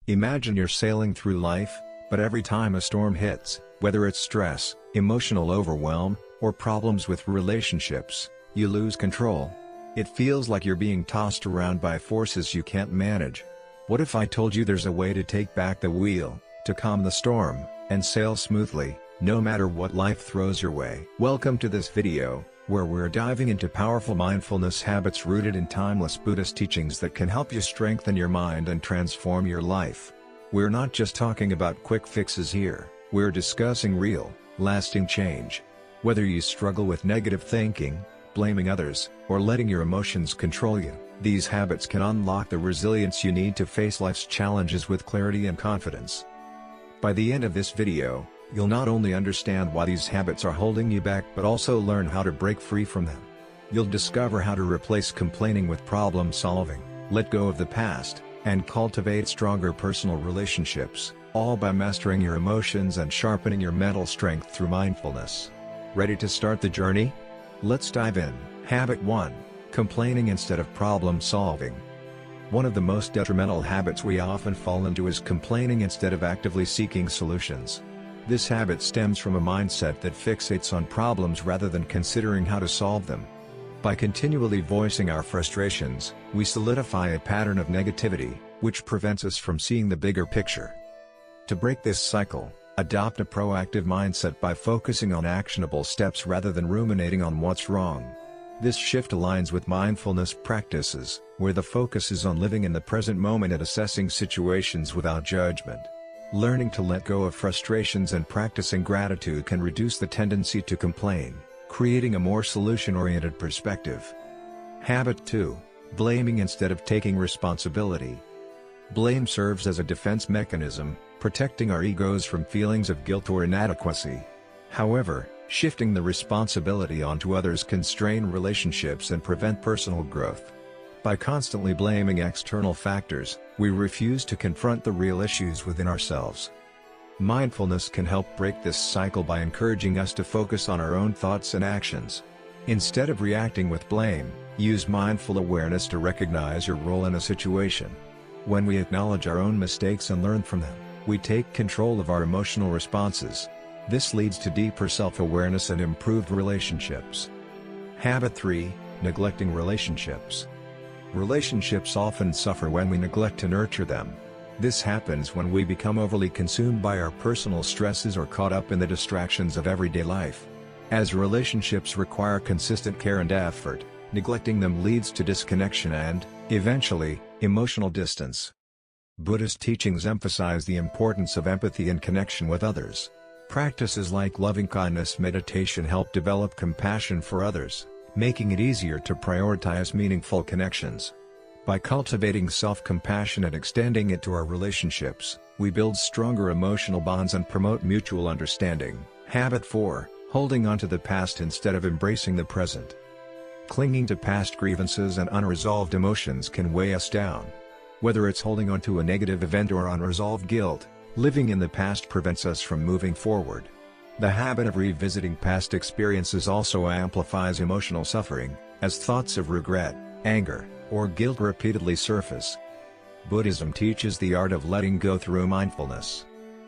Imagine you're sailing through life, but every time a storm hits, whether it's stress, emotional overwhelm, or problems with relationships, you lose control. It feels like you're being tossed around by forces you can't manage. What if I told you there's a way to take back the wheel, to calm the storm, and sail smoothly, no matter what life throws your way? Welcome to this video, where we're diving into powerful mindfulness habits rooted in timeless Buddhist teachings that can help you strengthen your mind and transform your life. We're not just talking about quick fixes here, we're discussing real, lasting change. Whether you struggle with negative thinking, blaming others, or letting your emotions control you, these habits can unlock the resilience you need to face life's challenges with clarity and confidence. By the end of this video, you'll not only understand why these habits are holding you back but also learn how to break free from them. You'll discover how to replace complaining with problem solving, let go of the past, and cultivate stronger personal relationships, all by mastering your emotions and sharpening your mental strength through mindfulness. Ready to start the journey? Let's dive in. Habit 1. Complaining instead of problem solving. One of the most detrimental habits we often fall into is complaining instead of actively seeking solutions. This habit stems from a mindset that fixates on problems rather than considering how to solve them. By continually voicing our frustrations, we solidify a pattern of negativity, which prevents us from seeing the bigger picture. To break this cycle, adopt a proactive mindset by focusing on actionable steps rather than ruminating on what's wrong. This shift aligns with mindfulness practices, where the focus is on living in the present moment and assessing situations without judgment. Learning to let go of frustrations and practicing gratitude can reduce the tendency to complain, creating a more solution-oriented perspective. Habit 2. Blaming instead of taking responsibility. Blame serves as a defense mechanism, protecting our egos from feelings of guilt or inadequacy. However, shifting the responsibility onto others can strain relationships and prevent personal growth. By constantly blaming external factors, we refuse to confront the real issues within ourselves. Mindfulness can help break this cycle by encouraging us to focus on our own thoughts and actions. Instead of reacting with blame, use mindful awareness to recognize your role in a situation. When we acknowledge our own mistakes and learn from them, we take control of our emotional responses. This leads to deeper self-awareness and improved relationships. Habit 3. Neglecting relationships. Relationships often suffer when we neglect to nurture them. This happens when we become overly consumed by our personal stresses or caught up in the distractions of everyday life. As relationships require consistent care and effort, neglecting them leads to disconnection and, eventually, emotional distance. Buddhist teachings emphasize the importance of empathy and connection with others. Practices like loving-kindness meditation help develop compassion for others, making it easier to prioritize meaningful connections. By cultivating self-compassion and extending it to our relationships, we build stronger emotional bonds and promote mutual understanding. Habit 4. Holding on to the past instead of embracing the present. Clinging to past grievances and unresolved emotions can weigh us down. Whether it's holding on to a negative event or unresolved guilt, living in the past prevents us from moving forward. The habit of revisiting past experiences also amplifies emotional suffering, as thoughts of regret, anger, or guilt repeatedly surface. Buddhism teaches the art of letting go through mindfulness.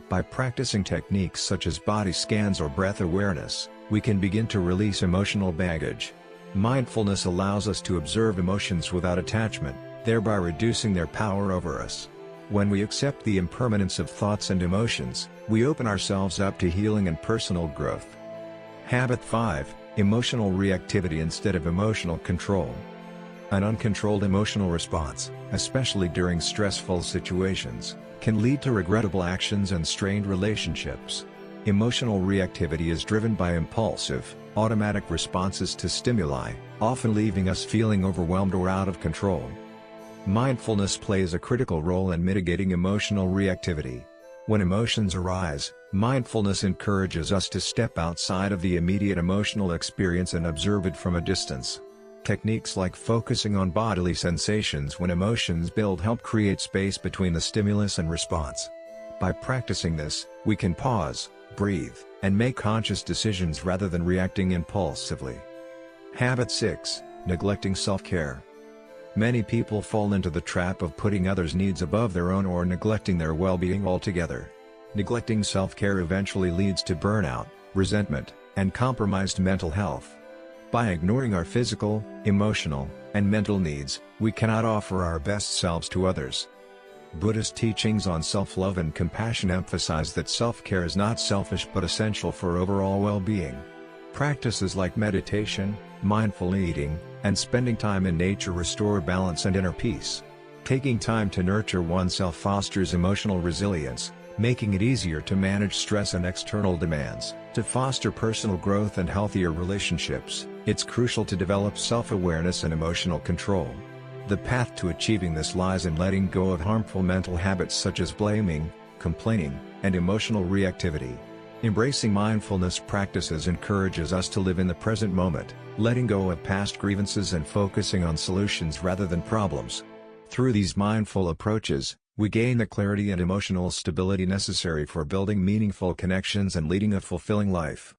By practicing techniques such as body scans or breath awareness, we can begin to release emotional baggage. Mindfulness allows us to observe emotions without attachment, thereby reducing their power over us. When we accept the impermanence of thoughts and emotions, we open ourselves up to healing and personal growth. Habit 5. Emotional reactivity instead of emotional control. An uncontrolled emotional response, especially during stressful situations, can lead to regrettable actions and strained relationships. Emotional reactivity is driven by impulsive, automatic responses to stimuli, often leaving us feeling overwhelmed or out of control. Mindfulness plays a critical role in mitigating emotional reactivity. When emotions arise, mindfulness encourages us to step outside of the immediate emotional experience and observe it from a distance. Techniques like focusing on bodily sensations when emotions build help create space between the stimulus and response. By practicing this, we can pause, breathe, and make conscious decisions rather than reacting impulsively. Habit 6. Neglecting self-care. Many people fall into the trap of putting others' needs above their own or neglecting their well-being altogether. Neglecting self-care eventually leads to burnout, resentment, and compromised mental health. By ignoring our physical, emotional, and mental needs, we cannot offer our best selves to others. Buddhist teachings on self-love and compassion emphasize that self-care is not selfish but essential for overall well-being. Practices like meditation, mindful eating, and spending time in nature restore balance and inner peace. Taking time to nurture oneself fosters emotional resilience, making it easier to manage stress and external demands. To foster personal growth and healthier relationships, it's crucial to develop self-awareness and emotional control. The path to achieving this lies in letting go of harmful mental habits such as blaming, complaining, and emotional reactivity. Embracing mindfulness practices encourages us to live in the present moment, letting go of past grievances and focusing on solutions rather than problems. Through these mindful approaches, we gain the clarity and emotional stability necessary for building meaningful connections and leading a fulfilling life.